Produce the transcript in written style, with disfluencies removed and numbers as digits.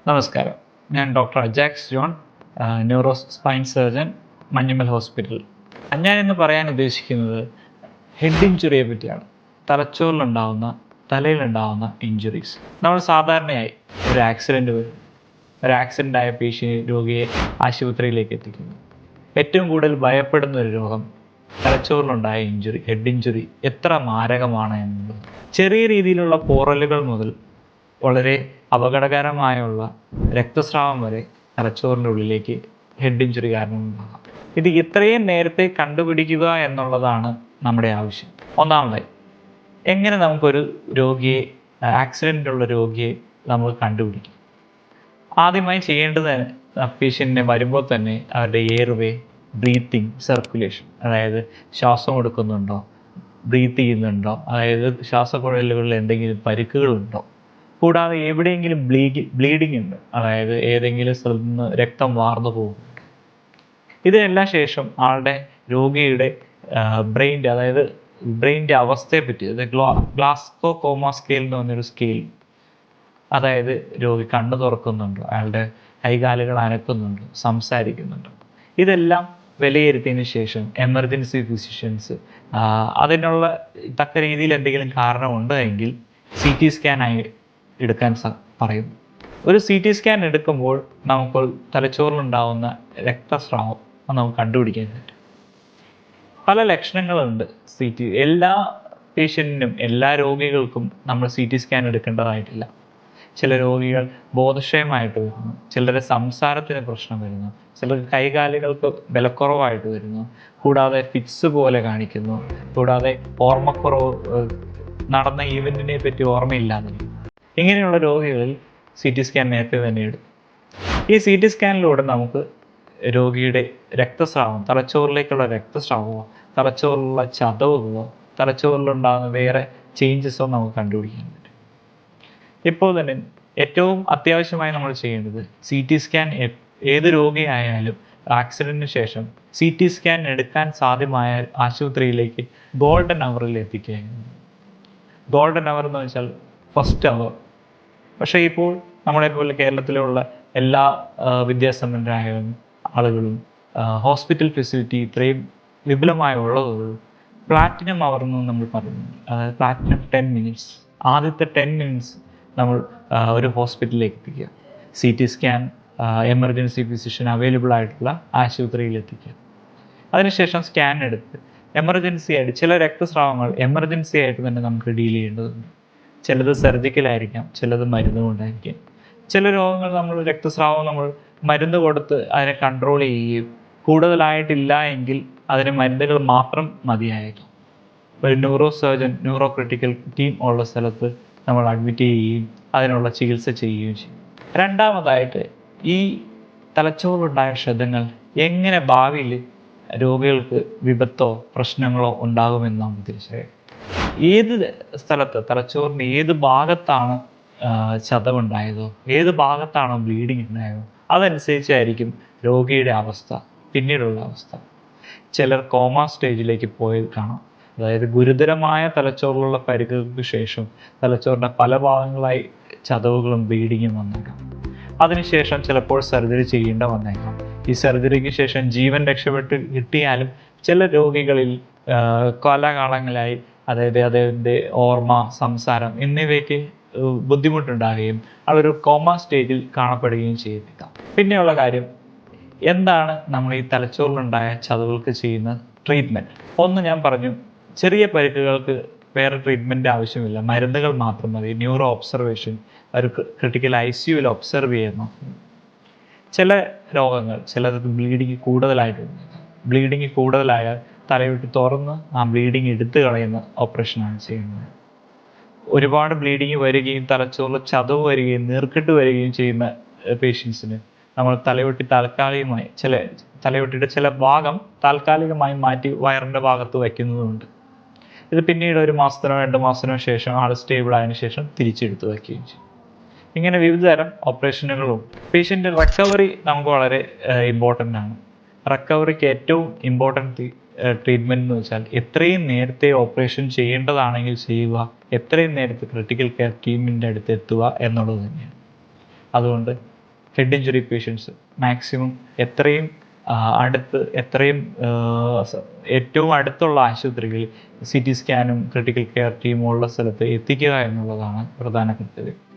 നമസ്കാരം. ഞാൻ doctor Ajax John, neuro spine surgeon, Manjummel hospital. ഞാൻ ഇന്ന് പറയാൻ ഉദ്ദേശിക്കുന്നത് ഹെഡ് ഇഞ്ചുറിയെ പറ്റിയാണ്. തലയിലുണ്ടാവുന്ന ഇഞ്ചുറീസ്. നമ്മൾ സാധാരണയായി ഒരു ആക്സിഡൻറ്റ് വരും. ഒരു ആക്സിഡൻ്റ് ആയ രോഗിയെ ആശുപത്രിയിലേക്ക് എത്തിക്കുന്നു. ഏറ്റവും കൂടുതൽ ഭയപ്പെടുന്ന ഒരു രോഗം തലച്ചോറിലുണ്ടായ ഇഞ്ചുറി, ഹെഡ് ഇഞ്ചുറി എത്ര മാരകമാണ് എന്നുള്ളത്. ചെറിയ രീതിയിലുള്ള പോറലുകൾ മുതൽ വളരെ അപകടകരമായുള്ള രക്തസ്രാവം വരെ തലച്ചോറിൻ്റെ ഉള്ളിലേക്ക് ഹെഡ് ഇഞ്ചുറി കാരണമുണ്ടാകാം. ഇത് ഇത്രയും നേരത്തെ കണ്ടുപിടിക്കുക എന്നുള്ളതാണ് നമ്മുടെ ആവശ്യം. ഒന്നാമതായി, എങ്ങനെ നമുക്കൊരു ആക്സിഡൻ്റുള്ള രോഗിയെ നമ്മൾ കണ്ടുപിടിക്കും? ആദ്യമായി ചെയ്യേണ്ടത് പേഷ്യൻറ്റിനെ വരുമ്പോൾ തന്നെ അവരുടെ എയർവേ, ബ്രീത്തിങ്, സർക്കുലേഷൻ, അതായത് ശ്വാസം എടുക്കുന്നുണ്ടോ, ബ്രീത്ത് ചെയ്യുന്നുണ്ടോ, അതായത് ശ്വാസക്കുഴലുകളിൽ എന്തെങ്കിലും പരിക്കുകളുണ്ടോ, കൂടാതെ എവിടെയെങ്കിലും ബ്ലീഡിങ് ഉണ്ട്, അതായത് ഏതെങ്കിലും സ്ഥലത്ത് നിന്ന് രക്തം വാർന്നു പോകും. ഇതിനെല്ലാം ശേഷം രോഗിയുടെ ബ്രെയിൻ്റെ അവസ്ഥയെപ്പറ്റി, അതായത് ഗ്ലാസ്കോ കോമ സ്കെയിൽ എന്ന് പറഞ്ഞൊരു സ്കെയിൽ, അതായത് രോഗി കണ്ണു തുറക്കുന്നുണ്ടോ, അയാളുടെ കൈകാലുകൾ അനക്കുന്നുണ്ടോ, സംസാരിക്കുന്നുണ്ടോ, ഇതെല്ലാം വിലയിരുത്തിയതിന് ശേഷം എമർജൻസി ഫിസിഷ്യൻസ് അതിനുള്ള തക്ക രീതിയിൽ എന്തെങ്കിലും കാരണമുണ്ടോ എങ്കിൽ CT സ്കാനായി എടുക്കാൻ പറയും. ഒരു CT സ്കാൻ എടുക്കുമ്പോൾ നമുക്ക് തലച്ചോറിലുണ്ടാവുന്ന രക്തസ്രാവം നമുക്ക് കണ്ടുപിടിക്കാൻ പറ്റും. പല ലക്ഷണങ്ങളുണ്ട്. എല്ലാ പേഷ്യൻറ്റിനും, എല്ലാ രോഗികൾക്കും നമ്മൾ CT സ്കാൻ എടുക്കേണ്ടതായിട്ടില്ല. ചില രോഗികൾ ബോധക്ഷയമായിട്ട് വരുന്നു, ചിലരുടെ സംസാരത്തിന് പ്രശ്നം വരുന്നു, ചിലർക്ക് കൈകാലുകൾക്ക് ബലക്കുറവായിട്ട് വരുന്നു, കൂടാതെ ഫിറ്റ്സ് പോലെ കാണിക്കുന്നു, കൂടാതെ ഓർമ്മക്കുറവ്, നടന്ന ഈവൻറ്റിനെ പറ്റി ഓർമ്മയില്ലാതെ. ഇങ്ങനെയുള്ള രോഗികളിൽ CT സ്കാൻ നേരത്തെ തന്നെ എടുക്കും. ഈ CT സ്കാനിലൂടെ നമുക്ക് രോഗിയുടെ രക്തസ്രാവം, തലച്ചോറിലേക്കുള്ള രക്തസ്രാവമോ, തലച്ചോറിലുള്ള ചതവുകളോ, തലച്ചോറിലുണ്ടാകുന്ന വേറെ ചേഞ്ചസോ നമുക്ക് കണ്ടുപിടിക്കാൻ പറ്റും. ഇപ്പോൾ തന്നെ ഏറ്റവും അത്യാവശ്യമായി നമ്മൾ ചെയ്യേണ്ടത് CT സ്കാൻ ഏത് രോഗിയായാലും ആക്സിഡൻറ്റിന് ശേഷം CT സ്കാൻ എടുക്കാൻ സാധ്യമായ ആശുപത്രിയിലേക്ക് ഗോൾഡൻ അവറിൽ എത്തിക്കുകയാണ്. ഗോൾഡൻ അവർ എന്ന് വെച്ചാൽ ഫസ്റ്റ് അവർ. പക്ഷേ ഇപ്പോൾ നമ്മളെപ്പോലെ കേരളത്തിലുള്ള എല്ലാ വിദ്യാസമ്പന്നരായ ആളുകളും ഹോസ്പിറ്റൽ ഫെസിലിറ്റി ഇത്രയും വിപുലമായി ഉള്ളതുകൊണ്ട് പ്ലാറ്റിനം അവർ എന്ന് നമ്മൾ പറയുന്നു. അതായത് പ്ലാറ്റിനം 10 മിനിറ്റ്സ്, ആദ്യത്തെ 10 മിനിറ്റ്സ് നമ്മൾ ഒരു ഹോസ്പിറ്റലിലേക്ക് എത്തിക്കുക. CT scan emergency physician available ആയിട്ടുള്ള ആശുപത്രിയിൽ എത്തിക്കുക. അതിനുശേഷം സ്കാൻ എടുത്ത് എമർജൻസി ആയിട്ട് ചില രക്തസ്രാവങ്ങൾ എമർജൻസി ആയിട്ട് തന്നെ നമുക്ക് ഡീൽ ചെയ്യേണ്ടതുണ്ട്. ചിലത് സർജിക്കലായിരിക്കാം, ചിലത് മരുന്ന് കൊണ്ടായിരിക്കാം. ചില രോഗങ്ങൾ രക്തസ്രാവം നമ്മൾ മരുന്ന് കൊടുത്ത് അതിനെ കൺട്രോൾ ചെയ്യുകയും കൂടുതലായിട്ടില്ല എങ്കിൽ അതിന് മരുന്നുകൾ മാത്രം മതിയായേക്കാം. ഒരു neuro surgeon, neuro critical team ഉള്ള സ്ഥലത്ത് നമ്മൾ അഡ്മിറ്റ് ചെയ്യുകയും അതിനുള്ള ചികിത്സ ചെയ്യുകയും ചെയ്യും. രണ്ടാമതായിട്ട്, ഈ തലച്ചോറിലുണ്ടായ ക്ഷതങ്ങൾ എങ്ങനെ ഭാവിയിൽ രോഗികൾക്ക് വിപത്തോ പ്രശ്നങ്ങളോ ഉണ്ടാകുമെന്ന് നമുക്ക് തിരിച്ചറിയാം. ഏത് സ്ഥലത്ത്, തലച്ചോറിൻ്റെ ഏത് ഭാഗത്താണ് ചതവുണ്ടായതോ, ഏത് ഭാഗത്താണോ ബ്ലീഡിങ് ഉണ്ടായതോ അതനുസരിച്ചായിരിക്കും രോഗിയുടെ അവസ്ഥ, പിന്നീടുള്ള അവസ്ഥ. ചിലർ കോമ സ്റ്റേജിലേക്ക് പോയത് കാണാം. അതായത് ഗുരുതരമായ തലച്ചോറിലുള്ള പരിക്കുകൾക്ക് ശേഷം തലച്ചോറിൻ്റെ പല ഭാഗങ്ങളായി ചതവുകളും ബ്ലീഡിങ്ങും വന്നേക്കാം. അതിനുശേഷം ചിലപ്പോൾ സർജറി ചെയ്യേണ്ട വന്നേക്കാം. ഈ സർജറിക്ക് ശേഷം ജീവൻ രക്ഷപ്പെട്ട് കിട്ടിയാലും ചില രോഗികളിൽ കാലാകാലങ്ങളായി, അതായത് അതിൻ്റെ ഓർമ്മ, സംസാരം എന്നിവയ്ക്ക് ബുദ്ധിമുട്ടുണ്ടാകുകയും അതൊരു കോമ സ്റ്റേജിൽ കാണപ്പെടുകയും ചെയ്തേക്കാം. പിന്നെയുള്ള കാര്യം, എന്താണ് നമ്മൾ ഈ തലച്ചോറിലുണ്ടായ ചതവുകൾക്ക് ചെയ്യുന്ന ട്രീറ്റ്മെൻറ്റ്? ഒന്ന് ഞാൻ പറഞ്ഞു, ചെറിയ പരിക്കുകൾക്ക് വേറെ ട്രീറ്റ്മെൻറ്റ് ആവശ്യമില്ല, മരുന്നുകൾ മാത്രം മതി. ന്യൂറോ ഒബ്സർവേഷൻ, ഒരു ക്രിട്ടിക്കൽ ICUവിൽ ഒബ്സർവ് ചെയ്യുന്നു. ചില രോഗങ്ങൾ, ചിലർക്ക് ബ്ലീഡിങ് കൂടുതലായിട്ടുണ്ട്. ബ്ലീഡിങ് കൂടുതലായാൽ തലയൊട്ടി തുറന്ന് ആ ബ്ലീഡിങ് എടുത്തു കളയുന്ന ഓപ്പറേഷനാണ് ചെയ്യുന്നത്. ഒരുപാട് ബ്ലീഡിങ് വരികയും തലച്ചോറിൽ ചതവ് വരികയും നീർക്കെട്ട് വരികയും ചെയ്യുന്ന പേഷ്യൻസിന് നമ്മൾ തലയൊട്ടിയുടെ ചില ഭാഗം താൽക്കാലികമായി മാറ്റി വയറിൻ്റെ ഭാഗത്ത് വയ്ക്കുന്നതുണ്ട്. ഇത് പിന്നീട് 1 മാസത്തിനോ 2 മാസത്തിനോ ശേഷം ആൾ സ്റ്റേബിൾ ആയതിനു ശേഷം തിരിച്ചെടുത്ത് വയ്ക്കുകയും ചെയ്യും. ഇങ്ങനെ വിവിധ തരം ഓപ്പറേഷനുകളും. പേഷ്യൻ്റ് റിക്കവറി നമുക്ക് വളരെ ഇമ്പോർട്ടൻ്റ് ആണ്. റിക്കവറിക്ക് ഏറ്റവും ഇമ്പോർട്ടൻറ്റ് ട്രീറ്റ്മെൻറ്റ് എന്ന് വെച്ചാൽ എത്രയും നേരത്തെ ഓപ്പറേഷൻ ചെയ്യേണ്ടതാണെങ്കിൽ ചെയ്യുക, എത്രയും നേരത്തെ ക്രിട്ടിക്കൽ കെയർ ടീമിൻ്റെ അടുത്ത് എത്തുക എന്നുള്ളത് തന്നെയാണ്. അതുകൊണ്ട് ഹെഡ് ഇഞ്ചുറി പേഷ്യൻസ് മാക്സിമം എത്രയും ഏറ്റവും അടുത്തുള്ള ആശുപത്രികളിൽ CT സ്കാനും ക്രിട്ടിക്കൽ കെയർ ടീമും ഉള്ള സ്ഥലത്ത് എത്തിക്കുക എന്നുള്ളതാണ് പ്രധാന കർത്തവ്യം.